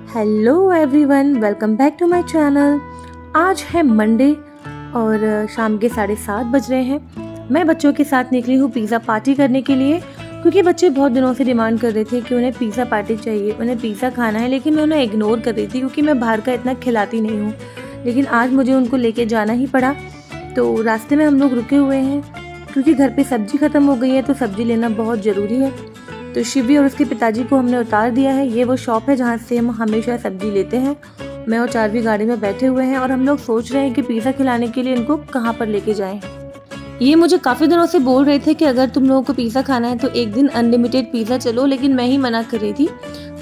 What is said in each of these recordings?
Hello everyone, welcome back to my channel. आज है Monday और शाम के 7:30 बज रहे हैं। मैं बच्चों के साथ निकली हूँ पिज़्ज़ा पार्टी करने के लिए, क्योंकि बच्चे बहुत दिनों से डिमांड कर रहे थे कि उन्हें पिज़्ज़ा पार्टी चाहिए, उन्हें पिज़्ज़ा खाना है। लेकिन मैं उन्हें इग्नोर कर रही थी क्योंकि मैं बाहर का इतना खिलाती नहीं हूँ। लेकिन आज मुझे उनको लेके जाना ही पड़ा। तो रास्ते में हम लोग रुके हुए हैं क्योंकि घर पे सब्ज़ी ख़त्म हो गई है, तो सब्ज़ी लेना बहुत ज़रूरी है। तो शिवी और उसके पिताजी को हमने उतार दिया है। ये वो शॉप है जहाँ से हम हमेशा सब्ज़ी लेते हैं। मैं और चार्वी गाड़ी में बैठे हुए हैं और हम लोग सोच रहे हैं कि पिज़्ज़ा खिलाने के लिए इनको कहाँ पर लेके जाएं। ये मुझे काफ़ी दिनों से बोल रहे थे कि अगर तुम लोगों को पिज़्ज़ा खाना है तो एक दिन अनलिमिटेड पिज़्ज़ा चलो, लेकिन मैं ही मना कर रही थी।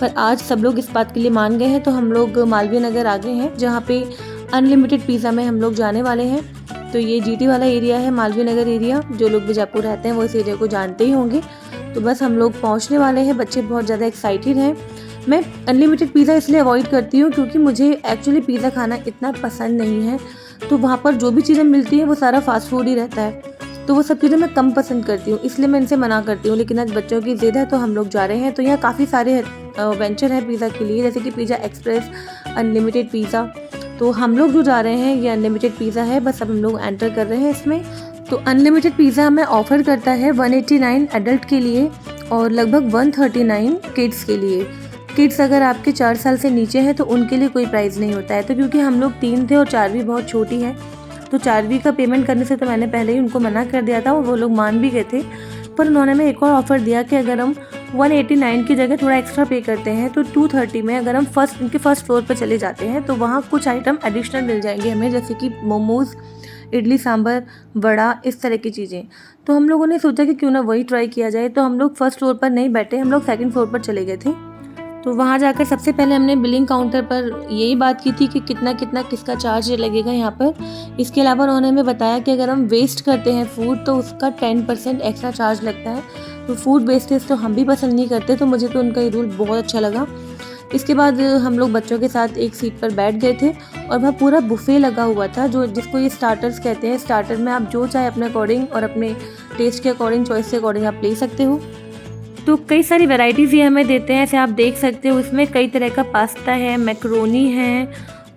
पर आज सब लोग इस बात के लिए मान गए हैं, तो हम लोग मालवीय नगर आ गए हैं जहाँ पे अनलिमिटेड पिज़्ज़ा में हम लोग जाने वाले हैं। तो ये जीटी वाला एरिया है, मालवीय नगर एरिया। जो लोग बीजापुर रहते हैं वो इस एरिया को जानते ही होंगे। तो बस हम लोग पहुंचने वाले हैं। बच्चे बहुत ज़्यादा एक्साइटेड हैं। मैं अनलिमिटेड पिज़्ज़ा इसलिए अवॉइड करती हूँ क्योंकि मुझे एक्चुअली पिज़्ज़ा खाना इतना पसंद नहीं है। तो वहाँ पर जो भी चीज़ें मिलती हैं वो सारा फास्ट फूड ही रहता है, तो वो सब चीज़ें मैं कम पसंद करती हूँ, इसलिए मैं इनसे मना करती हूँ। लेकिन आज बच्चों की ज़िद है तो हम लोग जा रहे हैं। तो यहाँ काफ़ी सारे वेंचर हैं पिज़्ज़ा के लिए, जैसे कि पिज़्ज़ा एक्सप्रेस, अनलिमिटेड पिज़्ज़ा। तो हम लोग जो जा रहे हैं ये अनलिमिटेड पिज़्ज़ा है। बस अब हम लोग एंटर कर रहे हैं इसमें। तो अनलिमिटेड पिज़्ज़ा हमें ऑफ़र करता है 189 एडल्ट के लिए और लगभग 139 किड्स के लिए। किड्स अगर आपके 4 साल से नीचे हैं तो उनके लिए कोई प्राइस नहीं होता है। तो क्योंकि हम लोग 3 थे और चार्वी बहुत छोटी है, तो चार्वी का पेमेंट करने से तो मैंने पहले ही उनको मना कर दिया था और वो लोग मान भी गए थे। पर उन्होंने हमें एक और ऑफ़र दिया कि अगर हम 189 की जगह थोड़ा एक्स्ट्रा पे करते हैं तो 230 में अगर हम इनके फर्स्ट फ्लोर पर चले जाते हैं तो वहाँ कुछ आइटम एडिशनल मिल जाएंगे हमें, जैसे कि मोमोज़, इडली सांभर, वड़ा, इस तरह की चीज़ें। तो हम लोगों ने सोचा कि क्यों ना वही ट्राई किया जाए। तो हम लोग फर्स्ट फ्लोर पर नहीं बैठे, हम लोग सेकंड फ्लोर पर चले गए थे। तो वहाँ जाकर सबसे पहले हमने बिलिंग काउंटर पर यही बात की थी कि कितना कितना किसका चार्ज लगेगा यहाँ पर। इसके अलावा उन्होंने हमें बताया कि अगर हम वेस्ट करते हैं फूड तो उसका 10% एक्स्ट्रा चार्ज लगता है। तो फूड वेस्टेज तो हम भी पसंद नहीं करते, तो मुझे तो उनका ये रूल बहुत अच्छा लगा। इसके बाद हम लोग बच्चों के साथ एक सीट पर बैठ गए थे और वह पूरा बुफे लगा हुआ था, जो जिसको ये स्टार्टर्स कहते हैं। स्टार्टर में आप जो चाहे अपने अकॉर्डिंग और अपने टेस्ट के अकॉर्डिंग, चॉइस के अकॉर्डिंग आप ले सकते हो। तो कई सारी वैरायटीज़ ये हमें देते हैं, ऐसे आप देख सकते हो। इसमें कई तरह का पास्ता है, मैक्रोनी है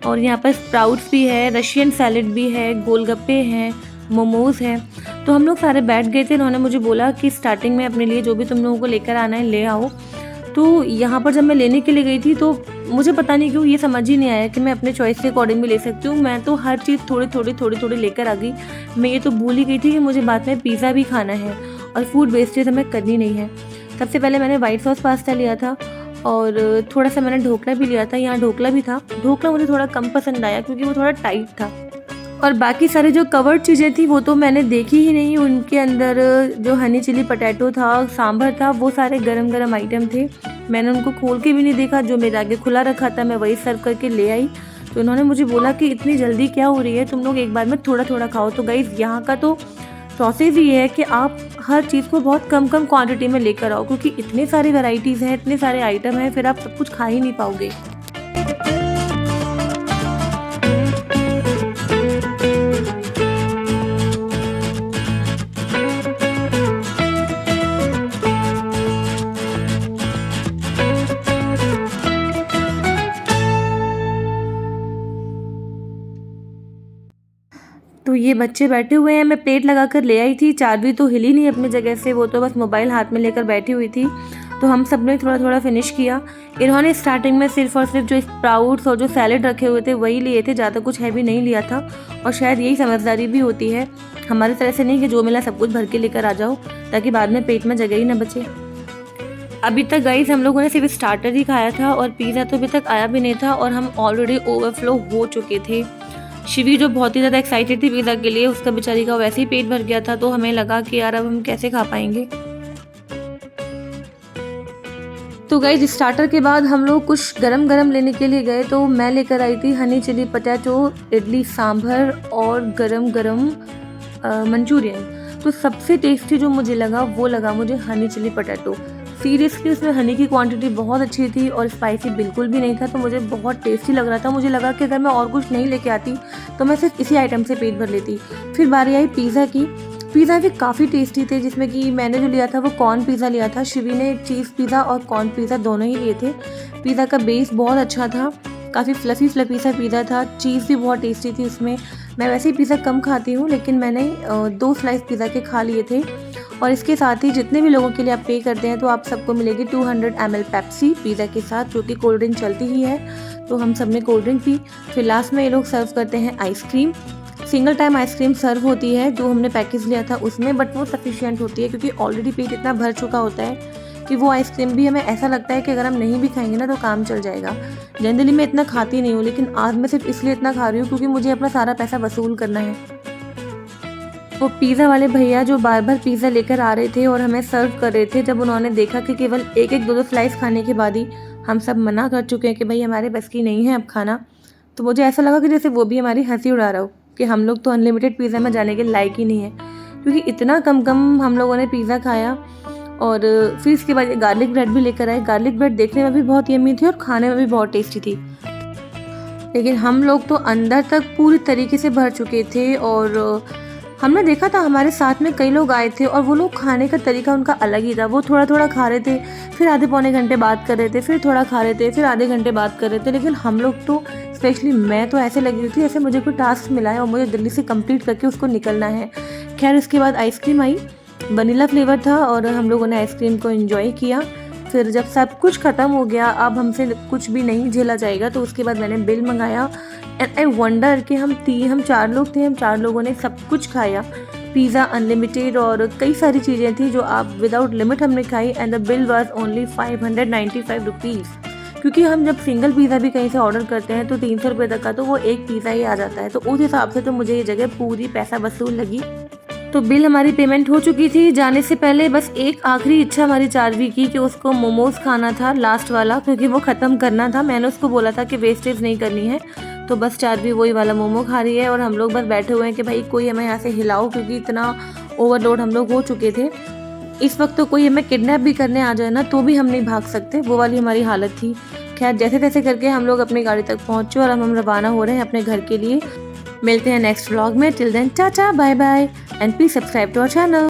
और यहाँ पर स्प्राउट्स भी है, रशियन सैलेड भी है, गोलगप्पे हैं, मोमोज़ हैं। तो हम लोग सारे बैठ गए थे। उन्होंने मुझे बोला कि स्टार्टिंग में अपने लिए जो भी तुम लोगों को लेकर आना है ले आओ। तो यहाँ पर जब मैं लेने के लिए गई थी तो मुझे पता नहीं क्यों ये समझ ही नहीं आया कि मैं अपने चॉइस के अकॉर्डिंग भी ले सकती हूँ। मैं तो हर चीज़ थोड़ी थोड़ी लेकर आ गई। मैं ये तो भूल ही गई थी कि मुझे बाद में पिज़्ज़ा भी खाना है और फूड वेस्टेज हमें करनी नहीं है। सबसे पहले मैंने वाइट सॉस पास्ता लिया था और थोड़ा सा मैंने ढोकला भी लिया था। यहाँ ढोकला भी था। ढोकला मुझे थोड़ा कम पसंद आया क्योंकि वो थोड़ा टाइट था। और बाकी सारे जो कवर्ड चीज़ें थी वो तो मैंने देखी ही नहीं। उनके अंदर जो हनी चिली पटैटो था, सांभर था, वो सारे गरम गरम आइटम थे। मैंने उनको खोल के भी नहीं देखा। जो मेरे आगे खुला रखा था मैं वही सर्व करके ले आई। तो उन्होंने मुझे बोला कि इतनी जल्दी क्या हो रही है, तुम लोग एक बार में थोड़ा थोड़ा खाओ। तो गाइस, यहाँ का तो प्रोसेस ये है कि आप हर चीज़ को बहुत कम कम क्वांटिटी में लेकर आओ, क्योंकि इतने सारी वैराइटीज़ हैं, इतने सारे आइटम हैं, फिर आप सब कुछ खा ही नहीं पाओगे। तो ये बच्चे बैठे हुए हैं। मैं प्लेट लगा कर ले आई थी। चार्वी तो हिली नहीं अपनी जगह से, वो तो बस मोबाइल हाथ में लेकर बैठी हुई थी। तो हम सब ने थोड़ा थोड़ा फिनिश किया। इन्होंने स्टार्टिंग में सिर्फ और सिर्फ जो स्प्राउट्स और जो सैलेड रखे हुए थे वही लिए थे, ज़्यादा कुछ हैवी नहीं लिया था। और शायद यही समझदारी भी होती है, हमारी तरह से नहीं कि जो मिला सब कुछ भर के लेकर आ जाओ, ताकि बाद में पेट में जगह ही ना बचे। अभी तक गाइस हम लोगों ने सिर्फ स्टार्टर ही खाया था और पिज़्ज़ा तो अभी तक आया भी नहीं था और हम ऑलरेडी ओवरफ्लो हो चुके थे। शिवी जो बहुत ही ज़्यादा एक्साइटेड थी पिज़्ज़ा के लिए, उसका बेचारी का वैसे ही पेट भर गया था। तो हमें लगा कि यार अब हम कैसे खा पाएंगे। तो गाइस, स्टार्टर के बाद हम लोग कुछ गरम गरम लेने के लिए गए। तो मैं लेकर आई थी honey chilli potato, idli sambar और गरम गरम मंचूरियन। तो सबसे टेस्टी जो मुझे लगा वो लगा मुझे हनी चिली पटैटो। सीरियसली उसमें हनी की क्वांटिटी बहुत अच्छी थी और स्पाइसी बिल्कुल भी नहीं था। तो मुझे बहुत टेस्टी लग रहा था। मुझे लगा कि अगर मैं और कुछ नहीं लेके आती तो मैं सिर्फ इसी आइटम से पेट भर लेती। फिर बारी आई पिज़्ज़ा की। पिज़्ज़ा भी काफ़ी टेस्टी थे, जिसमें कि मैंने जो लिया था वो कॉर्न पिज़्ज़ा लिया था, शिवी ने चीज़ पिज़्ज़ा और कॉर्न पिज़्ज़ा दोनों ही लिए थे। पिज़्ज़ा का बेस बहुत अच्छा था, काफ़ी फ्लफ़ी सा पिज़्ज़ा था, चीज़ भी बहुत टेस्टी थी उसमें। मैं वैसे ही पिज़्ज़ा कम खाती हूँ, लेकिन मैंने 2 स्लाइस पिज़्ज़ा के खा लिए थे। और इसके साथ ही जितने भी लोगों के लिए आप पे करते हैं तो आप सबको मिलेगी 200 ml पेप्सी पिज़्ज़ा के साथ, जो कि कोल्ड ड्रिंक चलती ही है, तो हम सब ने कोल्ड ड्रिंक पी। फिर लास्ट में ये लोग सर्व करते हैं आइसक्रीम। सिंगल टाइम आइसक्रीम सर्व होती है जो हमने पैकेज लिया था उसमें, बट वो सफिशिएंट होती है क्योंकि ऑलरेडी पेट इतना भर चुका होता है कि वो आइसक्रीम भी हमें ऐसा लगता है कि अगर हम नहीं भी खाएंगे ना तो काम चल जाएगा। जनरली मैं इतना खाती नहीं हूँ, लेकिन आज मैं सिर्फ इसलिए इतना खा रही हूँ क्योंकि मुझे अपना सारा पैसा वसूल करना है। वो पिज़्ज़ा वाले भैया जो बार बार पिज़्ज़ा लेकर आ रहे थे और हमें सर्व कर रहे थे, जब उन्होंने देखा कि केवल एक एक दो दो स्लाइस खाने के बाद ही हम सब मना कर चुके हैं कि भाई हमारे बस की नहीं है अब खाना, तो मुझे ऐसा लगा कि जैसे वो भी हमारी हंसी उड़ा रहा हो कि हम लोग तो अनलिमिटेड पिज़्ज़ा में जाने के लायक ही नहीं है, क्योंकि इतना कम हम लोगों ने पिज़्ज़ा खाया। और फिर इसके बाद गार्लिक ब्रेड भी लेकर आए। गार्लिक ब्रेड देखने में भी बहुत यम्मी थी और खाने में भी बहुत टेस्टी थी, लेकिन हम लोग तो अंदर तक पूरी तरीके से भर चुके थे। और हमने देखा था हमारे साथ में कई लोग आए थे और वो लोग खाने का तरीका उनका अलग ही था। वो थोड़ा थोड़ा खा रहे थे, फिर आधे पौने घंटे बात कर रहे थे, फिर थोड़ा खा रहे थे, फिर आधे घंटे बात कर रहे थे। लेकिन हम लोग तो, स्पेशली मैं तो ऐसे लगी हुई थी जैसे मुझे कोई टास्क मिला है और मुझे जल्दी से कंप्लीट करके उसको निकलना है। खैर इसके बाद आइसक्रीम आई, वनीला फ्लेवर था और हम लोगों ने आइसक्रीम को एंजॉय किया। फिर जब सब कुछ ख़त्म हो गया, अब हमसे कुछ भी नहीं झेला जाएगा, तो उसके बाद मैंने बिल मंगाया। एंड आई वंडर कि हम 4 लोग थे, हम 4 लोगों ने सब कुछ खाया। पिज़्ज़ा अनलिमिटेड और कई सारी चीज़ें थी जो आप विदाउट लिमिट हमने खाई। And the bill was only 595 rupees, क्योंकि हम जब सिंगल पिज़्ज़ा भी कहीं से ऑर्डर करते हैं तो 300 रुपये तक का तो वो एक पिज़्ज़ा ही आ जाता है, तो उस हिसाब से तो मुझे ये जगह पूरी पैसा वसूल लगी। तो बिल हमारी पेमेंट हो चुकी थी। जाने से पहले बस एक आखिरी इच्छा हमारी चारवी की कि उसको मोमोज़ खाना था, लास्ट वाला, क्योंकि वो ख़त्म करना था। मैंने उसको बोला था कि वेस्टेज नहीं करनी है, तो बस चारवी वही वाला मोमो खा रही है और हम लोग बस बैठे हुए हैं कि भाई कोई हमें यहाँ से हिलाओ, क्योंकि इतना ओवरलोड हम लोग हो चुके थे। इस वक्त तो कोई हमें किडनैप भी करने आ जाए ना तो भी हम नहीं भाग सकते, वो वाली हमारी हालत थी। खैर जैसे तैसे करके हम लोग अपनी गाड़ी तक पहुँचे और अब हम रवाना हो रहे हैं अपने घर के लिए। मिलते हैं नेक्स्ट व्लॉग में। Till then tata bye bye and please subscribe to our channel.